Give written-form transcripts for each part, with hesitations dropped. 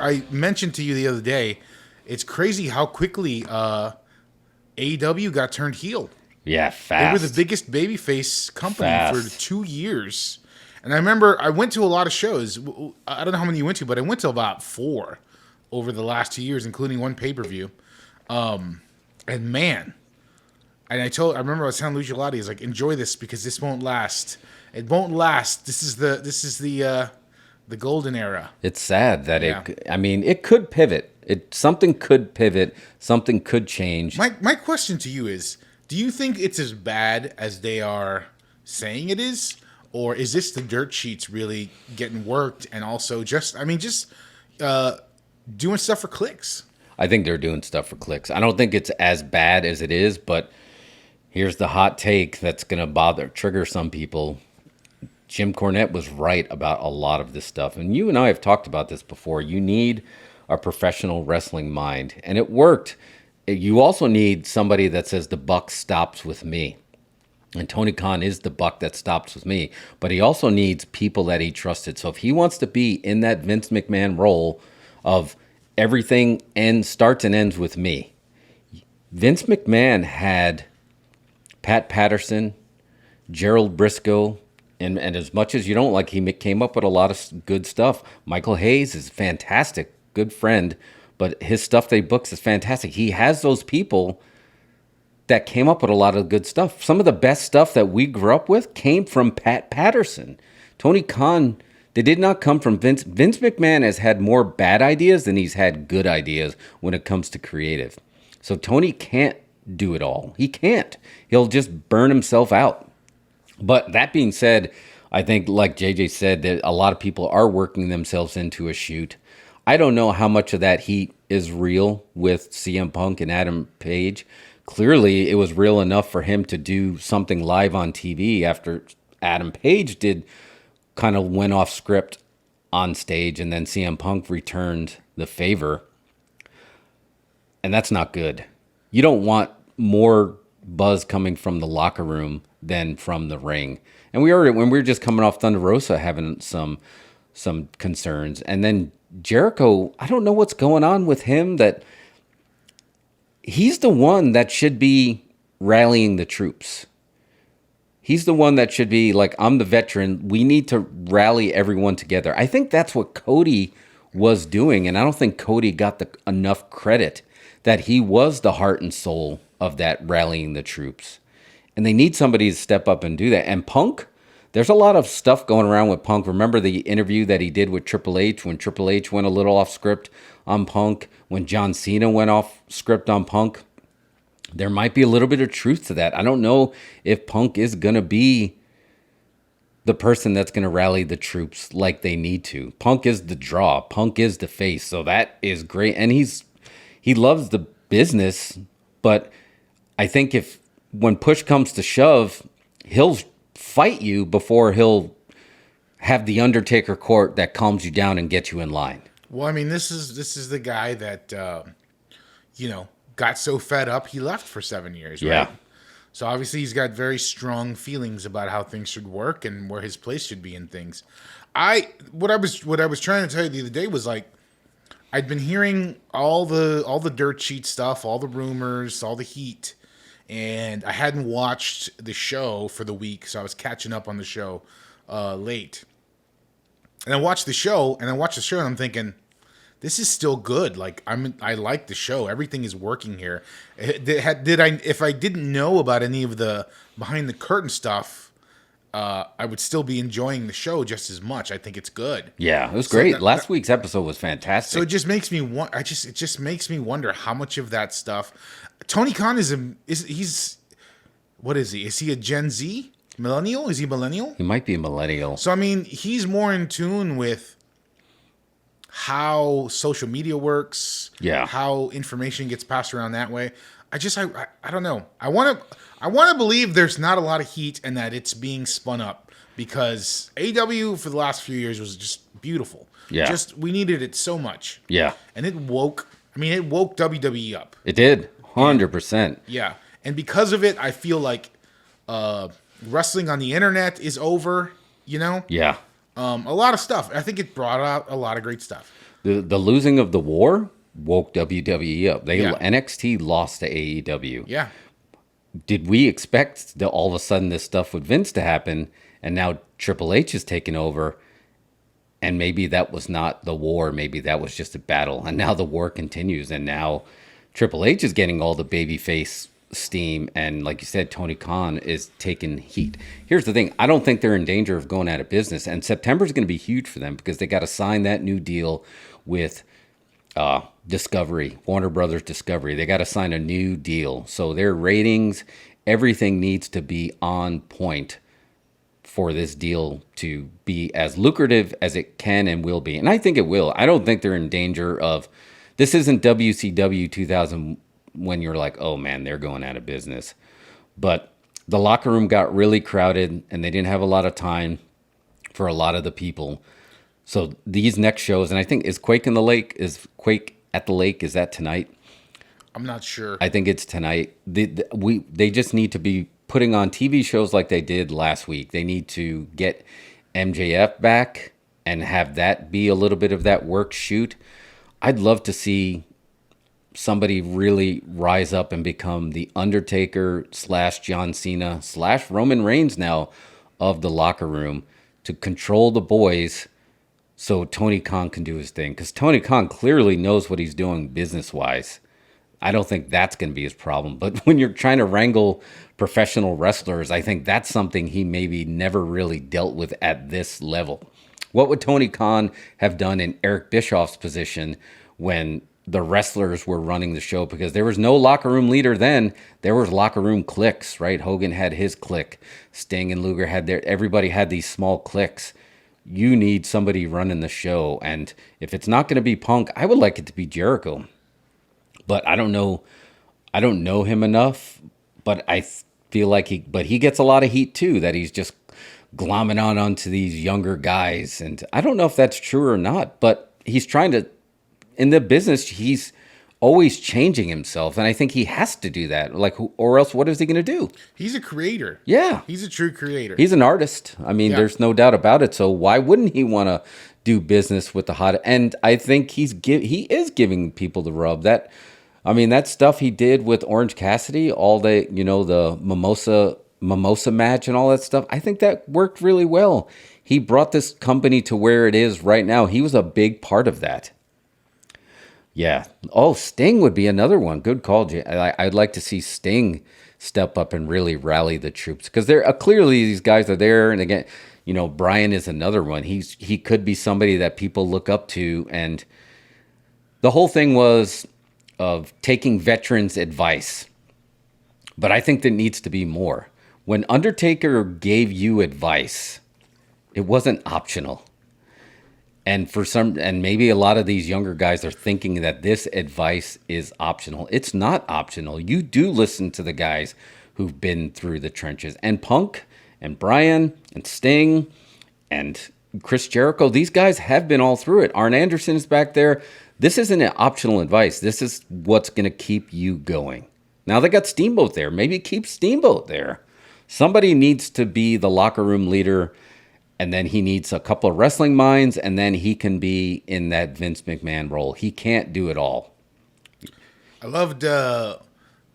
I mentioned to you the other day, it's crazy how quickly AEW got turned heel. Yeah, They were the fast. biggest babyface company for Fast. 2 years. And I remember I went to a lot of shows. I don't know how many you went to, but I went to about 4 over the last 2 years, including one pay-per-view. And man, and I remember I was telling Luigi Lotti, like, enjoy this because this won't last. It won't last. This is the golden era. It's sad that Yeah. it could pivot. Something could pivot. Something could change. My question to you is, do you think it's as bad as they are saying it is? Or is this the dirt sheets really getting worked and also just doing stuff for clicks? I think they're doing stuff for clicks. I don't think it's as bad as it is, but here's the hot take that's going to trigger some people. Jim Cornette was right about a lot of this stuff. And you and I have talked about this before. You need a professional wrestling mind. And it worked. You also need somebody that says the buck stops with me. And Tony Khan is the buck that stops with me. But he also needs people that he trusted. So if he wants to be in that Vince McMahon role of everything starts and ends with me. Vince McMahon had Pat Patterson, Gerald Briscoe, and as much as you don't like, he came up with a lot of good stuff. Michael Hayes is fantastic, good friend, but his stuff that he books is fantastic. He has those people that came up with a lot of good stuff. Some of the best stuff that we grew up with came from Pat Patterson. Tony Khan, they did not come from Vince. Vince McMahon has had more bad ideas than he's had good ideas when it comes to creative. So Tony can't do it all. He can't. He'll just burn himself out. But that being said, I think, like JJ said, that a lot of people are working themselves into a shoot. I don't know how much of that heat is real with CM Punk and Adam Page. Clearly, it was real enough for him to do something live on TV after Adam Page kind of went off script on stage, and then CM Punk returned the favor. And that's not good. You don't want more buzz coming from the locker room than from the ring. And when we were just coming off Thunder Rosa having some concerns. And then Jericho, I don't know what's going on with him, that he's the one that should be rallying the troops. He's the one that should be like, I'm the veteran. We need to rally everyone together. I think that's what Cody was doing. And I don't think Cody got enough credit that he was the heart and soul of that rallying the troops. And they need somebody to step up and do that. And Punk, there's a lot of stuff going around with Punk. Remember the interview that he did with Triple H when Triple H went a little off script on Punk, when John Cena went off script on Punk? There might be a little bit of truth to that. I don't know if Punk is going to be the person that's going to rally the troops like they need to. Punk is the draw. Punk is the face. So that is great. And he loves the business, but I think when push comes to shove, he'll fight you before he'll have the Undertaker court that calms you down and gets you in line. Well, I mean, this is the guy that got so fed up he left for 7 years, right? Yeah. So obviously he's got very strong feelings about how things should work and where his place should be in things. What I was trying to tell you the other day was, like, I'd been hearing all the dirt sheet stuff, all the rumors, all the heat, and I hadn't watched the show for the week, so I was catching up on the show late. And I watched the show, and I'm thinking, this is still good. Like, I like the show. Everything is working here. If I didn't know about any of the behind the curtain stuff, I would still be enjoying the show just as much. I think it's good. Yeah, it was great. Last week's episode was fantastic. So it just makes me wonder how much of that stuff. Tony Khan what is he? Is he a Gen Z? Millennial? Is he millennial? He might be a millennial. So I mean, he's more in tune with how social media works. Yeah. How information gets passed around that way. I don't know. I want to believe there's not a lot of heat and that it's being spun up, because AEW for the last few years was just beautiful. Yeah. We needed it so much. Yeah. And it woke WWE up. It did. 100%. Yeah. And because of it, I feel like wrestling on the internet is over, Yeah. A lot of stuff. I think it brought out a lot of great stuff. The losing of the war woke WWE up. Yeah. NXT lost to AEW. Yeah. Did we expect all of a sudden this stuff with Vince to happen, and now Triple H is taking over, and maybe that was not the war, maybe that was just a battle, and now the war continues, and now Triple H is getting all the babyface steam, and like you said, Tony Khan is taking heat. Here's the thing, I don't think they're in danger of going out of business, and September is going to be huge for them because they got to sign that new deal with Discovery, Warner Brothers Discovery. They got to sign a new deal. So their ratings, everything needs to be on point for this deal to be as lucrative as it can and will be. And I think it will. I don't think they're in danger of, this isn't WCW 2000 when you're like, oh man, they're going out of business. But the locker room got really crowded and they didn't have a lot of time for a lot of the people. So these next shows, and I think is Quake at the Lake, is that tonight? I'm not sure. I think it's tonight. They just need to be putting on TV shows like they did last week. They need to get MJF back and have that be a little bit of that work shoot. I'd love to see somebody really rise up and become the Undertaker / John Cena / Roman Reigns now of the locker room to control the boys so Tony Khan can do his thing. Because Tony Khan clearly knows what he's doing business-wise. I don't think that's going to be his problem. But when you're trying to wrangle professional wrestlers, I think that's something he maybe never really dealt with at this level. What would Tony Khan have done in Eric Bischoff's position when the wrestlers were running the show? Because there was no locker room leader then. There was locker room cliques, right? Hogan had his clique. Sting and Luger had their... Everybody had these small cliques. You need somebody running the show. And if it's not going to be Punk, I would like it to be Jericho. But I don't know him enough, but I feel like he gets a lot of heat too, that he's just glomming onto these younger guys. And I don't know if that's true or not, but he's trying to, in the business, he's always changing himself. And I think he has to do that. Or else what is he going to do? He's a creator. Yeah. He's a true creator. He's an artist. I mean, There's no doubt about it. So why wouldn't he want to do business with the hot? And I think he is giving people the rub. That stuff he did with Orange Cassidy, all the mimosa match and all that stuff, I think that worked really well. He brought this company to where it is right now. He was a big part of that. Yeah. Oh, Sting would be another one. Good call, Jay. I'd like to see Sting step up and really rally the troops because they're clearly these guys are there. And again, Bryan is another one. He could be somebody that people look up to. And the whole thing was of taking veterans' advice. But I think there needs to be more. When Undertaker gave you advice, it wasn't optional. And maybe a lot of these younger guys are thinking that this advice is optional. It's not optional. You do listen to the guys who've been through the trenches. And Punk and Bryan and Sting and Chris Jericho, these guys have been all through it. Arn Anderson is back there. This isn't an optional advice. This is what's going to keep you going. Now they got Steamboat there. Maybe keep Steamboat there. Somebody needs to be the locker room leader, and then he needs a couple of wrestling minds, and then he can be in that Vince McMahon role. He can't do it all. I loved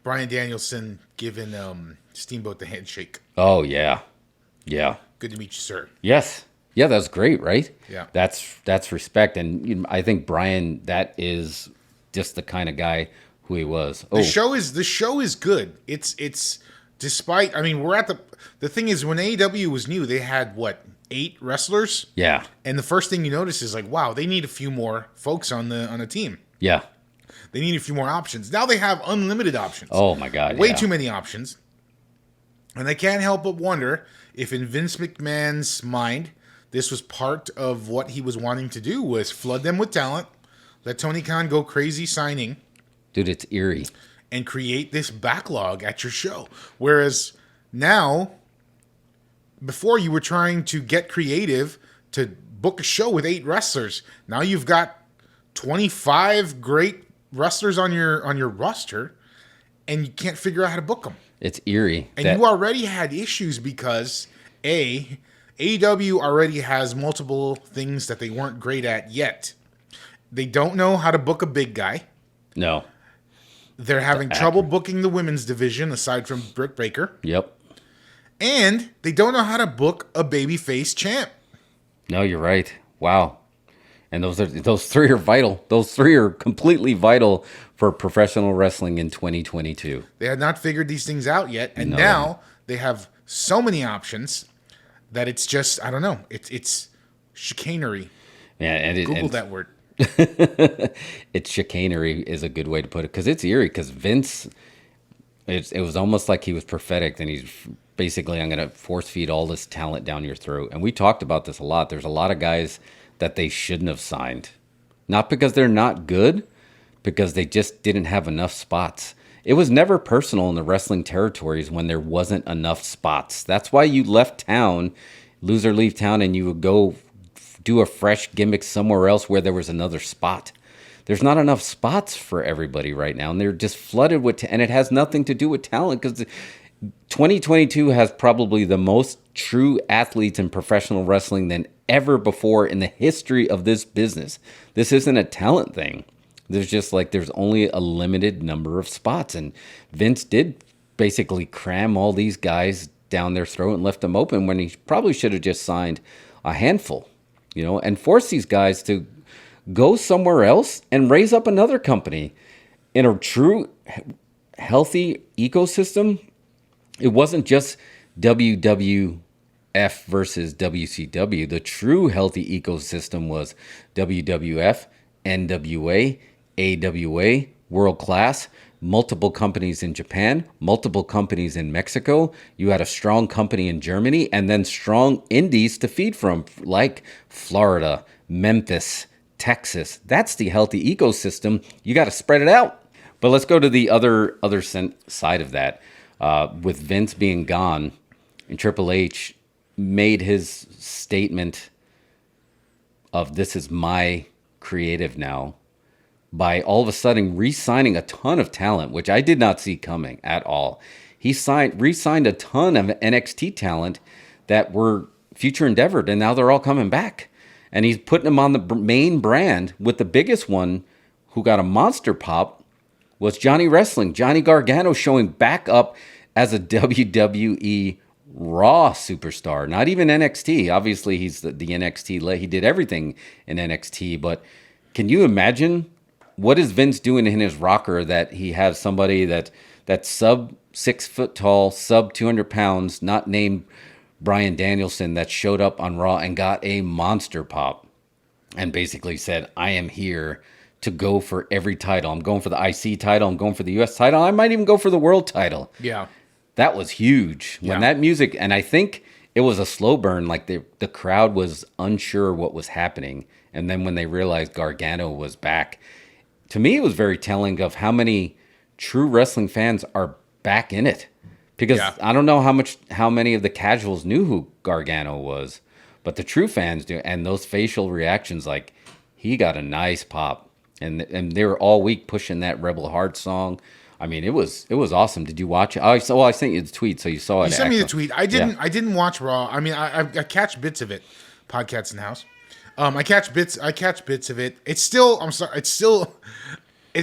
Bryan Danielson giving Steamboat the handshake. Oh, yeah. Yeah. Good to meet you, sir. Yes. Yeah, that's great, right? Yeah. That's respect. And I think Bryan, that is just the kind of guy who he was. The show is good. It's despite, we're at the thing is when AEW was new, they had 8 wrestlers? Yeah. And the first thing you notice is wow, they need a few more folks on the team. Yeah. They need a few more options. Now they have unlimited options. Oh my God. Way too many options. And I can't help but wonder if in Vince McMahon's mind, this was part of what he was wanting to do, was flood them with talent, let Tony Khan go crazy signing. Dude, it's eerie. And create this backlog at your show. Whereas now, before you were trying to get creative to book a show with 8 wrestlers. Now you've got 25 great wrestlers on your roster, and you can't figure out how to book them. It's eerie. And you already had issues because AEW already has multiple things that they weren't great at yet. They don't know how to book a big guy. No. They're having trouble booking the women's division, aside from Britt Baker. Yep. And they don't know how to book a babyface champ. No, you're right. Wow. And those three are vital. Those three are completely vital for professional wrestling in 2022. They had not figured these things out yet, and No. now they have so many options that it's just, I don't know, it's chicanery. Yeah, and Google that word. it's chicanery is a good way to put it, because it's eerie. Because Vince, it was almost like he was prophetic. And he's basically, I'm going to force feed all this talent down your throat. And we talked about this a lot. There's a lot of guys that they shouldn't have signed, not because they're not good, because they just didn't have enough spots. It was never personal in the wrestling territories when there wasn't enough spots. That's why you left town, lose or leave town, and you would go do a fresh gimmick somewhere else where there was another spot. There's not enough spots for everybody right now, and they're just flooded with, and it has nothing to do with talent, because 2022 has probably the most true athletes in professional wrestling than ever before in the history of this business. This isn't a talent thing. There's only a limited number of spots, and Vince did basically cram all these guys down their throat and left them open when he probably should have just signed a handful, and force these guys to go somewhere else and raise up another company in a true healthy ecosystem. It wasn't just WWF versus WCW. The true healthy ecosystem was WWF, NWA, AWA, World Class, multiple companies in Japan, multiple companies in Mexico. You had a strong company in Germany, and then strong indies to feed from, like Florida, Memphis, Texas. That's the healthy ecosystem. You got to spread it out. But let's go to the other side of that. With Vince being gone, and Triple H made his statement of, this is my creative now, by all of a sudden re-signing a ton of talent, which I did not see coming at all. He re-signed a ton of NXT talent that were future endeavored, and now they're all coming back. And he's putting them on the main brand, with the biggest one who got a monster pop was Johnny Wrestling. Johnny Gargano showing back up as a WWE Raw superstar, not even NXT. Obviously, he's the NXT. He did everything in NXT, but can you imagine what is Vince doing in his rocker that he has somebody that's sub 6 foot tall, sub 200 pounds, not named Bryan Danielson, that showed up on Raw and got a monster pop and basically said, I am here to go for every title. I'm going for the IC title. I'm going for the US title. I might even go for the world title. Yeah. That was huge. When that music, and I think it was a slow burn, like the crowd was unsure what was happening. And then when they realized Gargano was back, to me, it was very telling of how many true wrestling fans are back in it. Because I don't know how many of the casuals knew who Gargano was, but the true fans do. And those facial reactions, like, he got a nice pop. And they were all week pushing that Rebel Heart song. I mean, it was awesome. Did you watch it? I sent you the tweet, so you saw it. You sent me the tweet. I didn't watch Raw. I mean, I catch bits of it. Podcasts in the house. I catch bits of it. It's still. I'm sorry. It's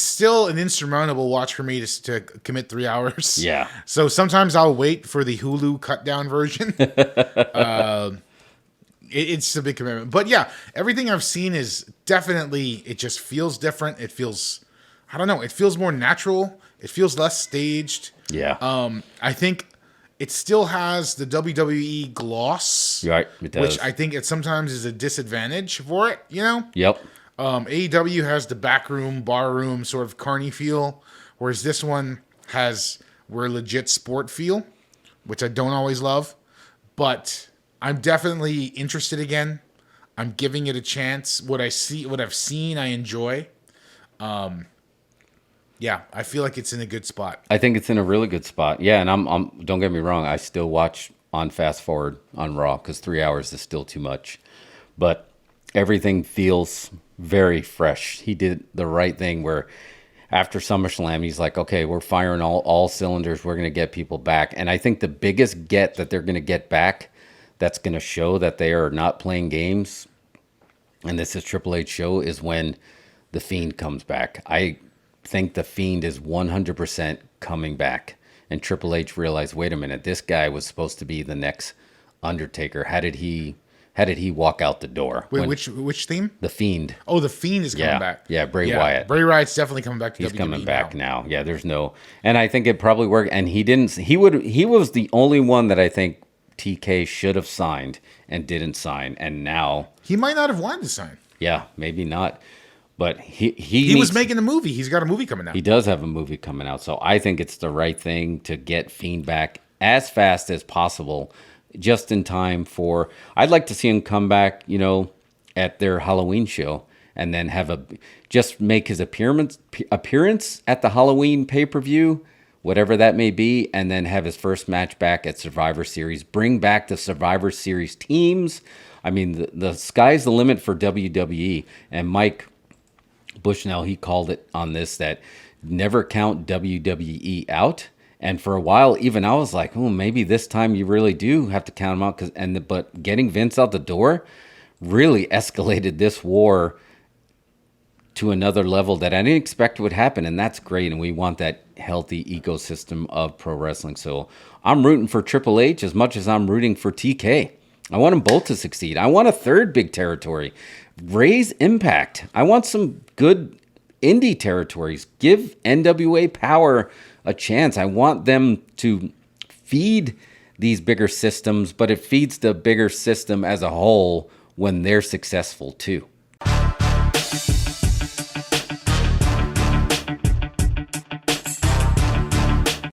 still an insurmountable watch for me to commit 3 hours. Yeah. So sometimes I'll wait for the Hulu cut down version. It's a big commitment. But yeah, everything I've seen is definitely, it just feels different. It feels, I don't know, it feels more natural. It feels less staged. Yeah. I think it still has the WWE gloss. Right, it does. Which I think it sometimes is a disadvantage for it, Yep. AEW has the backroom, barroom sort of carny feel, whereas this one has we're legit sport feel, which I don't always love. But I'm definitely interested again. I'm giving it a chance. What I've seen, I enjoy. Yeah, I feel like it's in a good spot. I think it's in a really good spot. Yeah, and I'm don't get me wrong, I still watch on fast forward on Raw because 3 hours is still too much. But everything feels very fresh. He did the right thing where after SummerSlam, he's like, okay, we're firing all cylinders. We're going to get people back. And I think the biggest get that they're going to get back that's going to show that they are not playing games, and this is Triple H show, is when The Fiend comes back. I think The Fiend is 100% coming back. And Triple H realized, wait a minute, this guy was supposed to be the next Undertaker. How did he walk out the door? Wait, which theme? The Fiend. Oh, the Fiend is coming back. Yeah, Bray Wyatt. Bray Wyatt's definitely coming back to He's WWE coming back now. Yeah, there's no, and I think it probably worked. And he was the only one that I think TK should have signed and didn't sign. And now He might not have wanted to sign. yeah, maybe not. But He was making a movie. He's got a movie coming out. he does have a movie coming out. So I think it's the right thing to get Fiend back as fast as possible, just in time for, I'd like to see him come back, at their Halloween show and then just make his appearance at the Halloween pay-per-view, whatever that may be, and then have his first match back at Survivor Series. Bring back the Survivor Series teams. I mean, the sky's the limit for WWE. And Mike Bushnell, he called it on this, that never count WWE out. And for a while, even I was like, oh, maybe this time you really do have to count them out. But getting Vince out the door really escalated this war to another level that I didn't expect would happen. And that's great. And we want that healthy ecosystem of pro wrestling. So I'm rooting for Triple H as much as I'm rooting for TK. I want them both to succeed. I want a third big territory. Raise Impact. I want some good indie territories. Give NWA Power a chance. I want them to feed these bigger systems, but it feeds the bigger system as a whole when they're successful too.